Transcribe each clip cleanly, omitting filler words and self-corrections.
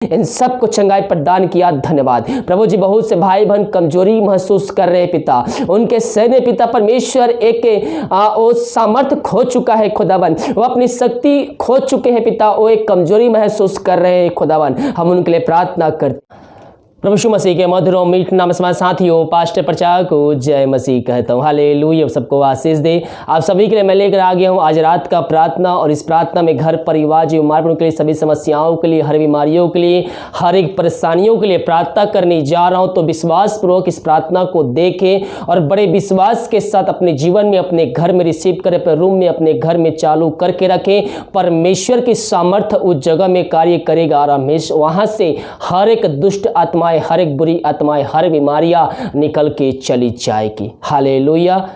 इन सब को चंगाई प्रदान किया, धन्यवाद प्रभु जी। बहुत से भाई बहन कमजोरी महसूस कर रहे हैं पिता, उनके शरीर में पिता परमेश्वर एक वो सामर्थ्य खो चुका है खुदावन, वो अपनी शक्ति खो चुके हैं पिता, वो एक कमजोरी महसूस कर रहे हैं खुदावन। हम उनके लिए प्रार्थना करते प्रभु यीशु मसीह के मधुर और मीठ नाम से साथियों पास्टर प्रचार को जय मसीह कहता हूँ। हालेलुया, सबको आशीष दे। आप सभी के लिए मैं लेकर आ गया हूँ आज रात का प्रार्थना, और इस प्रार्थना में घर परिवार जो बीमार के लिए, सभी समस्याओं के लिए, हर बीमारियों के लिए, हर एक परेशानियों के लिए प्रार्थना करने जा रहा हूँ। तो विश्वास पूर्वक इस प्रार्थना को देखें और बड़े विश्वास के साथ अपने जीवन में, अपने घर में रिसीव करें, अपने रूम में, अपने घर में चालू करके रखें। परमेश्वर की सामर्थ्य उस जगह में कार्य करेगा और हमेशा वहाँ से हर एक दुष्ट आत्मा, हर एक बुरी आत्माएं, हर बीमारियां निकल के चली जाएगी। हालेलुया।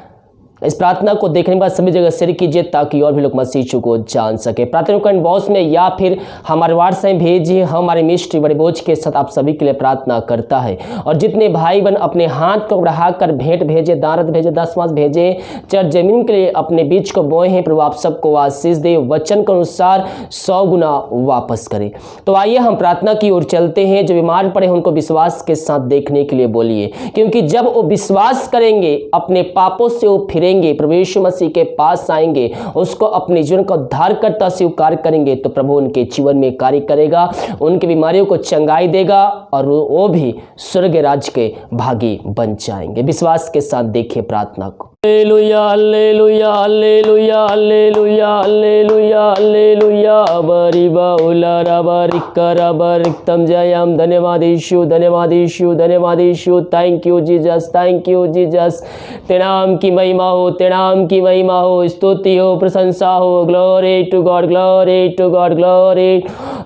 इस प्रार्थना को देखने के बाद सभी जगह शेयर कीजिए ताकि और भी लोग मसीह यीशु को जान सके। प्रार्थना कमेंट बॉक्स में या फिर हमारे व्हाट्सएप में भेजिए। हमारे मिस्ट्री बड़े बोझ के साथ आप सभी के लिए प्रार्थना करता है। और जितने भाई बहन अपने हाथ को बढ़ाकर भेंट भेजे, दारत भेजे, दशमांश भेजे, चर्च जमीन के लिए अपने बीच को बोए हैं, प्रभु आप सबको आशीष दे, वचन के अनुसार 100 गुना वापस करे। तो आइए हम प्रार्थना की ओर चलते हैं। जो बीमार पड़े हैं उनको विश्वास के साथ देखने के लिए बोलिए, क्योंकि जब वो विश्वास करेंगे अपने पापों से वो फिरेंगे, प्रभु यीशु मसीह के पास आएंगे, उसको अपने जीवन का उद्धारकर्ता स्वीकार करेंगे, तो प्रभु उनके जीवन में कार्य करेगा, उनकी बीमारियों को चंगाई देगा और वो भी स्वर्ग राज्य के भागी बन जाएंगे। विश्वास के साथ देखिए प्रार्थना को। Hallelujah hallelujah hallelujah hallelujah hallelujah hallelujah बरिबा उलारा बरिकरा बरिकतम जयम। धन्यवाद यीशु, धन्यवाद यीशु, धन्यवाद यीशु। Thank you Jesus, thank you Jesus. तेरे नाम की महिमा हो, तेरे नाम की महिमा हो, स्तुति हो, प्रशंसा हो। Glory to God, glory to God, glory.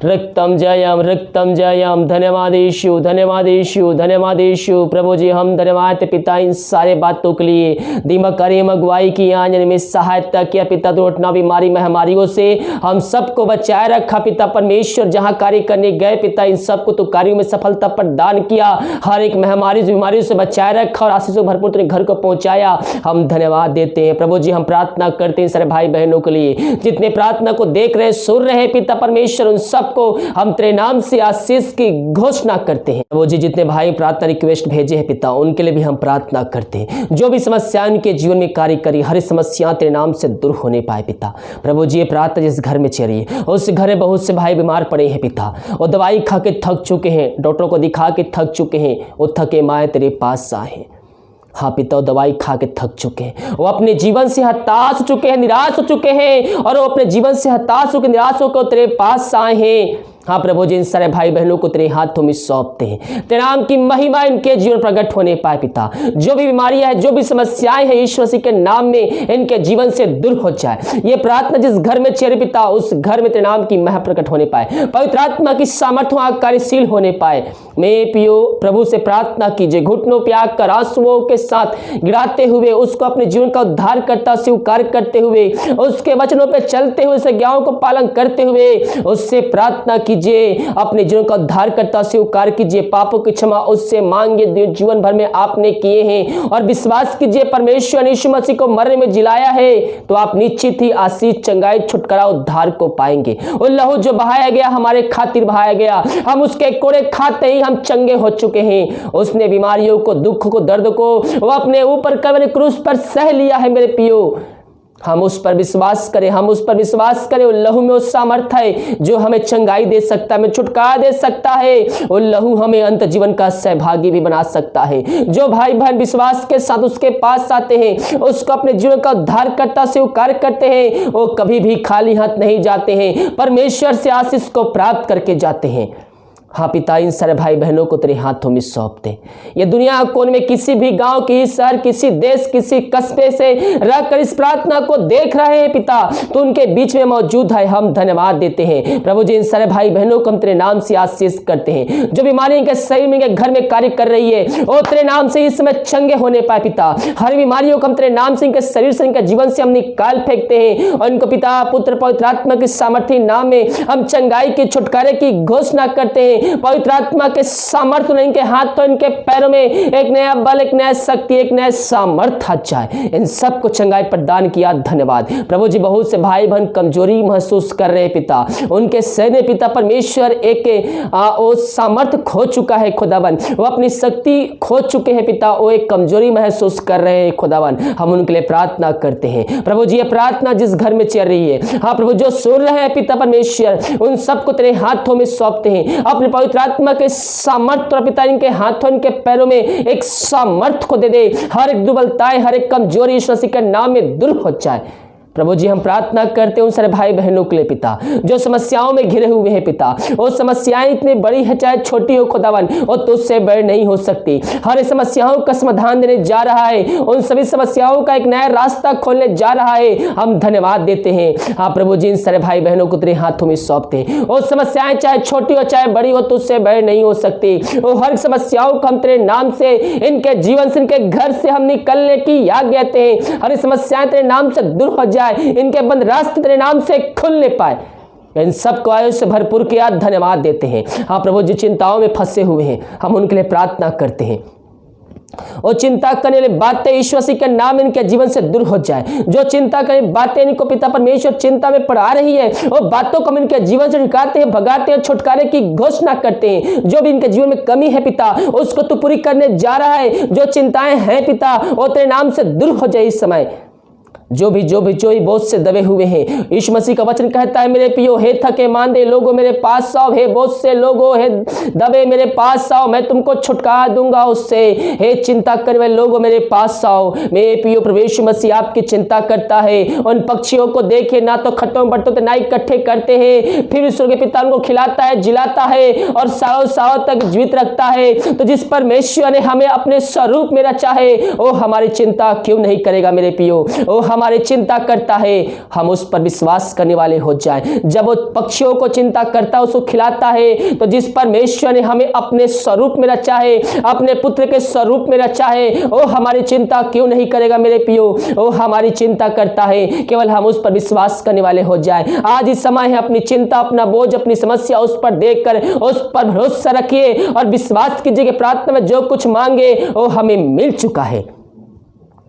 रक्तम जयम, रक्तम जयम। धन्यवाद यीशु, धन्यवाद यीशु, धन्यवाद यीशु। प्रभु जी हम धन्यवाद पिता इन सारे बातों के लिए। करीम अगुवाई की आंजन में सहायता किया पिता, दुर्घटना बीमारी महामारियों से हम सबको बचाए रखा पिता परमेश्वर। जहां कार्य करने गए पिता इन सबको तो कार्यों में सफलता प्रदान किया, हर एक महामारी बीमारियों से बचाए रखा और आशीषों भरपूर तेरे घर को पहुंचाया। हम धन्यवाद देते हैं प्रभु जी। हम प्रार्थना करते हैं सारे भाई बहनों के लिए जितने प्रार्थना को देख रहे सुन रहे पिता परमेश्वर, उन सबको हम तेरे नाम से आशीष की घोषणा करते हैं। प्रभु जी जितने भाई प्रार्थना रिक्वेस्ट भेजे हैं पिता उनके लिए भी हम प्रार्थना करते हैं। जो भी समस्या उनके जीवन में कार्य करी, हर समस्या तेरे नाम से दूर होने पाए पिता। प्रभु जी ये प्रार्थना जिस घर में चल रही है उस घर में बहुत से भाई बीमार पड़े हैं पिता, वो दवाई खा के थक चुके हैं, डॉक्टरों को दिखा के थक चुके हैं, वो थके माए तेरे पास आए। हाँ पिता, वो दवाई खा के थक चुके हैं, वो अपने जीवन से हताश हो चुके हैं, निराश हो चुके हैं, और वो अपने जीवन से हताश होकर निराश होकर तेरे पास आए हैं। हाँ प्रभु जी इन सारे भाई बहनों को तेरे हाथों में सौंपते हैं। तेरे नाम की महिमा इनके जीवन प्रकट होने पाए पिता। जो भी बीमारियां हैं, जो भी समस्याएं हैं, यीशु मसीह के नाम में इनके जीवन से दूर हो जाए। ये प्रार्थना जिस घर में चेहरे पिता उस घर में तेरे नाम की महिमा प्रकट होने पाए, पवित्र आत्मा की सामर्थ्य वहां कार्यशील होने पाए। मैं पियो प्रभु से प्रार्थना कीजिए, घुटनों पे आकर आंसुओं के साथ गिराते हुए उसको अपने जीवन का उद्धार करता स्वीकार करते हुए, उसके वचनों पे चलते हुए, आज्ञाओं को पालन करते हुए उससे प्रार्थना कीजिए, अपने जीवन का उद्धार करता स्वीकार कीजिए, पापों की क्षमा उससे मांगिए जीवन भर में आपने किए हैं, और विश्वास कीजिए परमेश्वर ने यीशु मसीह को मरने में जिलाया है तो आप निश्चित ही आशीष, चंगाई, छुटकारा, उद्धार को पाएंगे। वो लहू जो बहाया गया हमारे खातिर बहाया गया, हम उसके कोड़े खाते ही हम चंगे हो चुके हैं। उसने बीमारियों को, दुख को, दर्द को वो अपने ऊपर कलवरी क्रूस पर सह लिया है मेरे पियो। हम उस पर विश्वास करें, हम उस पर विश्वास करें। वो लहू में वो सामर्थ्य है जो हमें चंगाई दे सकता है, हमें छुटकारा दे सकता है। वो लहू हमें अंत जीवन का सहभागी भी बना सकता है। जो भाई बहन विश्वास के साथ उसके पास आते हैं, उसको अपने जीवन का उद्धार करता स्वीकार करते हैं, वो कभी भी खाली हाथ नहीं जाते हैं, परमेश्वर से आशीष को प्राप्त करके जाते हैं। हाँ पिता इन सारे भाई बहनों को तेरे हाथों में सौंपते। ये दुनिया कोने में किसी भी गांव, किसी शहर, किसी देश, किसी कस्बे से रहकर इस प्रार्थना को देख रहे हैं पिता, तो उनके बीच में मौजूद है। हम धन्यवाद देते हैं प्रभु जी। इन सारे भाई बहनों को हम तेरे नाम से आशीष करते हैं। जो बीमारी इनके शरीर में, घर में कार्य कर रही है, वो तेरे नाम से इस समय चंगे होने पाए पिता। हर बीमारियों को हम तेरे नाम से, इनके शरीर से, इनके जीवन से हम निकाल फेंकते हैं, और इनको पिता, पुत्र, पवित्र आत्मा की सामर्थ्य नाम में हम चंगाई के, छुटकारे की घोषणा करते हैं। हैं। पवित्र आत्मा के सामर्थ्य ने इनके हाथों इनके पैरों में एक नया बल, एक नया शक्ति, एक नया सामर्थ्य आ जाए। इन सबको चंगाई प्रदान किया, धन्यवाद प्रभु जी। बहुत से भाई बहन कमजोरी महसूस कर रहे हैं पिता, उनके सहने पिता परमेश्वर एक वो सामर्थ्य खो चुका है खुदावन, वो अपनी शक्ति खो चुके हैं पिता, वो एक कमजोरी महसूस कर रहे हैं खुदावन। हम उनके लिए प्रार्थना करते हैं प्रभु जी। ये प्रार्थना जिस घर में चल रही है, हाँ प्रभु, जो सुन रहे हैं पिता परमेश्वर, उन सबको तेरे हाथों में सौंपते हैं। अपने पवित्र आत्मा के सामर्थ्य पिता इनके हाथों इनके पैरों में एक सामर्थ्य को दे दे। हर एक दुर्बलताएं, हर एक कमजोरी यीशु मसीह के नाम में दूर हो जाए प्रभु जी। हम प्रार्थना करते हैं उन सारे भाई बहनों के लिए पिता, जो समस्याओं में घिरे हुए हैं पिता। वो समस्याएं इतनी बड़ी है चाहे छोटी हो खुदावन, वो तुझसे बड़ी नहीं हो सकती। हर समस्याओं का समाधान देने जा रहा है, उन सभी समस्याओं का एक नया रास्ता खोलने जा रहा है। हम धन्यवाद देते हैं हाँ प्रभु जी। इन सारे भाई बहनों को तेरे हाथों में सौंपते हैं। वो समस्याएं चाहे छोटी हो चाहे बड़ी हो, तुझसे बड़ी नहीं हो सकती। वो हर समस्याओं को हम तेरे नाम से, इनके जीवन से, इनके घर से हम निकलने की आज्ञा देते हैं। हर समस्याएं तेरे नाम से दूर हो जाए, इनके बंद रास्ते तेरे नाम से खुलने पाए। इन सबको आयुष से भरपूर किया, धन्यवाद देते हैं हाँ प्रभु जी। चिंताओं में फंसे हुए हैं, हम उनके लिए प्रार्थना करते हैं। और चिंता करने वाली बातें ईश्वर मसीह के नाम इनके जीवन से दूर हो जाए। जो चिंता करने बातें इनको पिता परमेश्वर चिंता में पड़ा रही है, वो बातों को हम इनके जीवन से निकालते हैं, भगाते हैं, छुटकारे की घोषणा करते हैं। जो भी इनके जीवन में कमी है पिता, उसको तू पूरी करने जा रहा है। जो चिंताएं हैं पिता, वो तेरे नाम से दूर हो जाए इस समय। जो भी बोझ से दबे हुए हैं, यीशु मसीह का वचन कहता है मेरे पियो हे थके मांदे लोगों मेरे पास आओ, हे बोझ से लोगों हे दबे मेरे पास आओ, मैं तुमको छुटकारा दूंगा उससे। हे चिंता करने वाले लोगों मेरे पास आओ। मेरे पियो प्रभु यीशु मसीह आपकी चिंता करता है। उन पक्षियों को देखे, ना तो खट्टों में बट्टों ना इकट्ठे करते हैं, फिर ईश्वर के पिता उनको खिलाता है, जिलाता है और सालों तक जीवित रखता है। तो जिस परमेश्वर ने हमें अपने स्वरूप में रचा है, वो हमारी चिंता क्यों नहीं करेगा मेरे पियो। वो हमारी चिंता करता है, हम उस पर विश्वास करने वाले हो जाए। जब वो पक्षियों को चिंता करता है, उसको खिलाता है, तो जिस परमेश्वर ने हमें अपने स्वरूप में रचा है, अपने पुत्र के स्वरूप में रचा है, वो हमारी चिंता क्यों नहीं करेगा मेरे पियो। वो हमारी चिंता करता है, केवल हम उस पर विश्वास करने वाले हो जाए। आज इस समय है अपनी चिंता, अपना बोझ, अपनी समस्या उस पर देखकर उस पर भरोसा रखिए और विश्वास कीजिए कि प्रार्थना में जो कुछ मांगे वो हमें मिल चुका है।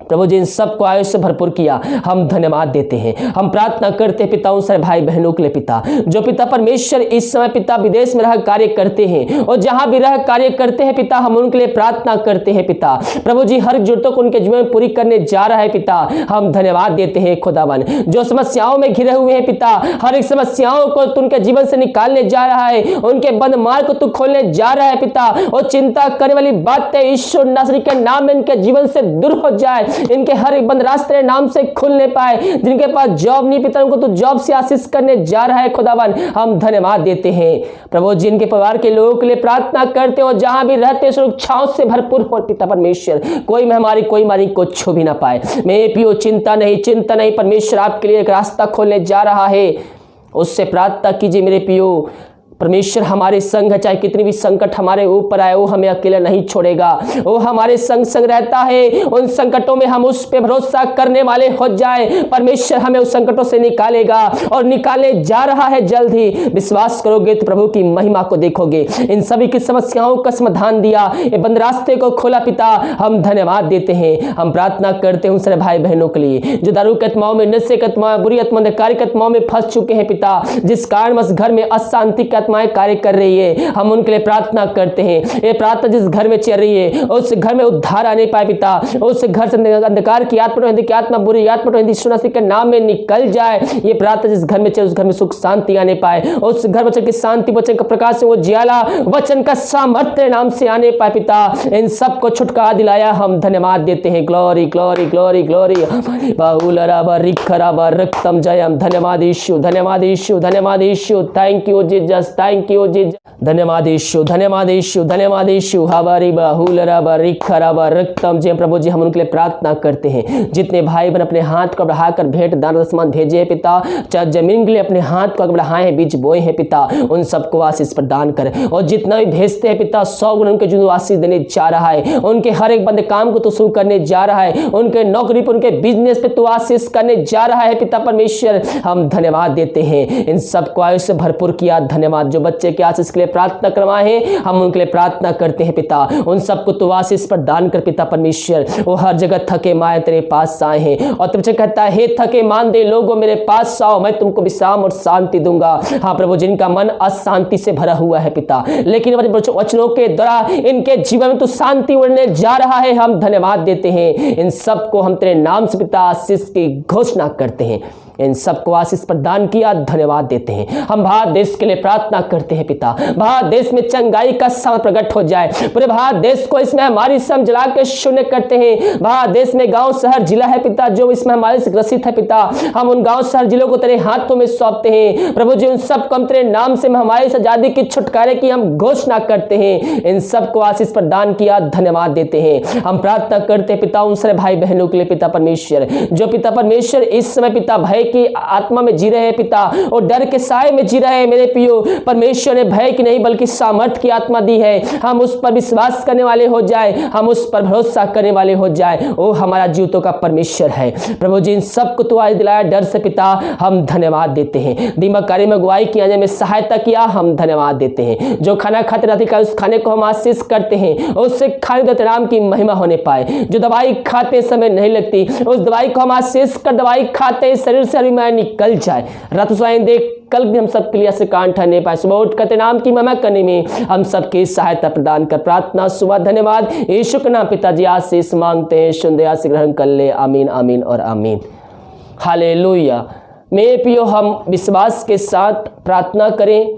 प्रभु जी इन सबको आयुष से भरपूर किया, हम धन्यवाद देते हैं। हम प्रार्थना करते हैं पिता उन सारे भाई बहनों के लिए पिता, जो पिता परमेश्वर इस समय पिता विदेश में रह कार्य करते हैं और जहां भी रह कार्य करते हैं पिता, हम उनके लिए प्रार्थना करते हैं पिता। प्रभु जी हर जरूरतों को उनके जीवन में पूरी करने जा रहा है पिता, हम धन्यवाद देते हैं खुदावन। जो समस्याओं में घिरे हुए हैं पिता, हर एक समस्याओं को तू उनके जीवन से निकालने जा रहा है, उनके बंद मार्ग को तू खोलने जा रहा है पिता। और चिंता करने वाली बातें ईश्वर नासरी के नाम में इनके जीवन से दूर हो जाए, इनके हर एक बंद रास्ते नाम से खुलने पाए। जिनके पास जॉब नहीं पिता, उनको तो जॉब से आशीष करने जा रहा है खुदावन, हम धन्यवाद देते हैं। प्रभु जी इनके परिवार के लोगों के लिए प्रार्थना करते हो, जहां भी रहते सुरक्षाओं से भरपूर हो पिता परमेश्वर, कोई महामारी कोई मारी को छू भी ना पाए। मेरे पियो चिंता नहीं, परमेश्वर आपके लिए एक रास्ता खोलने जा रहा है, उससे प्रार्थना कीजिए मेरे पियो। परमेश्वर हमारे संग है, चाहे कितनी भी संकट हमारे ऊपर आए, वो हमें अकेला नहीं छोड़ेगा, वो हमारे संग रहता है। उन संकटों में हम उस पे भरोसा करने वाले हो जाए, परमेश्वर हमें उस संकटों से निकालेगा और निकाले जा रहा है जल्द ही। विश्वास करोगे तो प्रभु की महिमा को देखोगे। इन सभी की समस्याओं का समाधान दिया, ये बंद रास्ते को खोला पिता, हम धन्यवाद देते हैं। हम प्रार्थना करते हैं उन सारे भाई बहनों के लिए जो दारू के आत्माओं में, नशे के आत्माओं, बुरी आत्मा, अंधकार की आत्माओं में फंस चुके हैं पिता, जिस कारण उस घर में अशांति की आत्माएं कार्य कर रही है, हम उनके लिए प्रार्थना करते हैं। ये प्रार्थना जिस घर में चल रही है, उस घर में उद्धार आने पाए पिता, उस घर से अंधकार की आत्मा, बुरी आत्मा यीशु मसीह के नाम में निकल जाए। ये प्रार्थना जिस घर में चले, उस घर में सुख शांति आने पाए, उस घर वचन की शांति, वचन का प्रकाश, वो जियाला वचन का सामर्थ्य नाम से आने पाए पिता। इन सबको छुटकारा दिलाया, हम धन्यवाद देते हैं। ग्लोरी ग्लोरी ग्लोरी ग्लोरी रक्तम जयम। धन्यवाद यीशु, धन्यवाद यीशु, धन्यवाद यीशु। Thank you Jesus, thank you Jesus. धन्यवाद यीशु, धन्यवाद यीशु, धन्यवाद यीशु। हवारी बाहुलराबा रिखराबा रक्तम जय। प्रभु जी हम उनके लिए प्रार्थना करते हैं। जितने भाई बहन अपने हाथ को बढ़ाकर भेंट दान दशमान भेजे हैं पिता, चाहे जमीन के लिए अपने हाथ को बढ़ाए हैं, बीज बोए हैं पिता, उन सबको आशीष प्रदान कर। और जितना भी भेजते हैं पिता, 100 गुना उनके जो आशीष देने जा रहा है, उनके हर एक बंदे काम को तो शुरू करने जा रहा है, उनके नौकरी पर, उनके बिजनेस पे तो आशीष करने जा रहा है पिता परमेश्वर। हम धन्यवाद देते हैं। इन सबको आयुष से भरपूर किया, धन्यवाद धन्यवाद। जो बच्चे के आशीष के लिए प्रार्थना करवाए हैं, हम उनके लिए प्रार्थना करते हैं पिता, उन सबको तो आशीष प्रदान कर पिता परमेश्वर। वो हर जगह थके माए तेरे पास आए हैं और तुमसे कहता है, हे थके मांदे लोगों मेरे पास आओ, मैं तुमको विश्राम और शांति दूंगा। हाँ प्रभु, जिनका मन अशांति से भरा हुआ है पिता, लेकिन वचनों के द्वारा इनके जीवन में तू शांति उड़ने जा रहा है, हम धन्यवाद देते हैं। इन सबको हम तेरे नाम से पिता आशीष की घोषणा करते हैं, इन सबको आशीष प्रदान किया, धन्यवाद देते हैं। हम भारत देश के लिए प्रार्थना करते हैं पिता, भारत देश में चंगाई का समय प्रकट हो जाए, पूरे भारत देश को इसमें हमारी सम जला के शून्य करते हैं। भारत देश में गांव शहर जिला है पिता जो इसमें हमारे से ग्रसित है पिता, हम उन गांव शहर जिलों को तेरे हाथों में सौंपते हैं प्रभु जी। उन सबको हम तेरे नाम से हमारी आजादी की छुटकारे की हम घोषणा करते हैं, इन सबको आशीष प्रदान किया, धन्यवाद देते हैं। हम प्रार्थना करते हैं पिता उन सारे भाई बहनों के लिए पिता परमेश्वर, जो पिता परमेश्वर इस समय पिता भय की आत्मा में जी रहे हैं पिता, और डर के साए में जी रहे हैं मेरे पियो परमेश्वर ने भय की नहीं बल्कि सामर्थ की आत्मा दी है। हम उस पर विश्वास करने वाले हो जाए, हम उस पर भरोसा करने वाले हो जाए। ओ हमारा जीवितों का परमेश्वर है प्रभु जी, इन सबको तू आज दिलाया डर से पिता, हम धन्यवाद देते हैं। दीमक कार्य में अगुवाई किया जाए में सहायता किया, हम धन्यवाद देते हैं। जो खाना खाते रहते का उस खाने को हम आशीष करते हैं, उससे खाने देते नाम की महिमा होने पाए। जो दवाई खाते समय नहीं लगती, उस दवाई को हम आशीष कर दवाई खाते शरीर से बीमारी निकल जाए। रात स्वयं देख कल भी हम सबके लिए ऐसे कान ठहरने पाए, सुबह उठ करते नाम की महिमा करने में हम सबकी सहायता प्रदान कर प्रार्थना सुबह धन्यवाद यीशु के नाम पिताजी आशीष मांगते हैं, सुन दया से ग्रहण कर ले, आमीन आमीन और आमीन। हालेलुया। मेरे प्रियो, हम विश्वास के साथ प्रार्थना करें,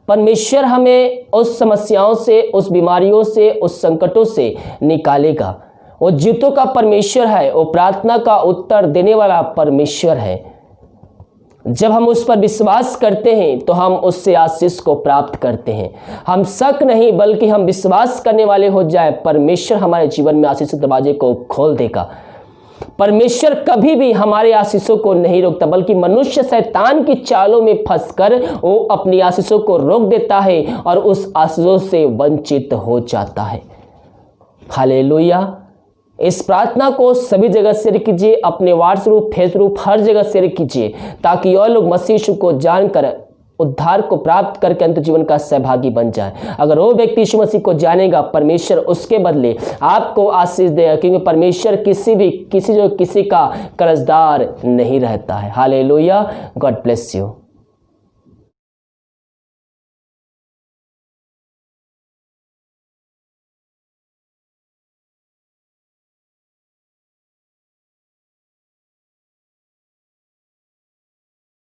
परमेश्वर हमें उस समस्याओं से, उस बीमारियों से, उस संकटों से निकालेगा। वो जीतों का परमेश्वर है, वो प्रार्थना का उत्तर देने वाला परमेश्वर है। जब हम उस पर विश्वास करते हैं तो हम उससे आशीष को प्राप्त करते हैं। हम शक नहीं बल्कि हम विश्वास करने वाले हो जाए, परमेश्वर हमारे जीवन में आशीष के दरवाजे को खोल देगा। परमेश्वर कभी भी हमारे आशीषों को नहीं रोकता, बल्कि मनुष्य शैतान की चालों में फंसकर वो अपनी आशीषों को रोक देता है और उस आशीषों से वंचित हो जाता है। हालेलुया। इस प्रार्थना को सभी जगह शेयर कीजिए, अपने व्हाट्सएप, फेसबुक, हर जगह शेयर कीजिए, ताकि और लोग मसीह यीशु को जानकर उद्धार को प्राप्त करके अंत जीवन का सहभागी बन जाए। अगर वो व्यक्ति यीशु मसीह को जानेगा, परमेश्वर उसके बदले आपको आशीष देगा, क्योंकि परमेश्वर किसी का कर्जदार नहीं रहता है। हालेलुया। God bless you.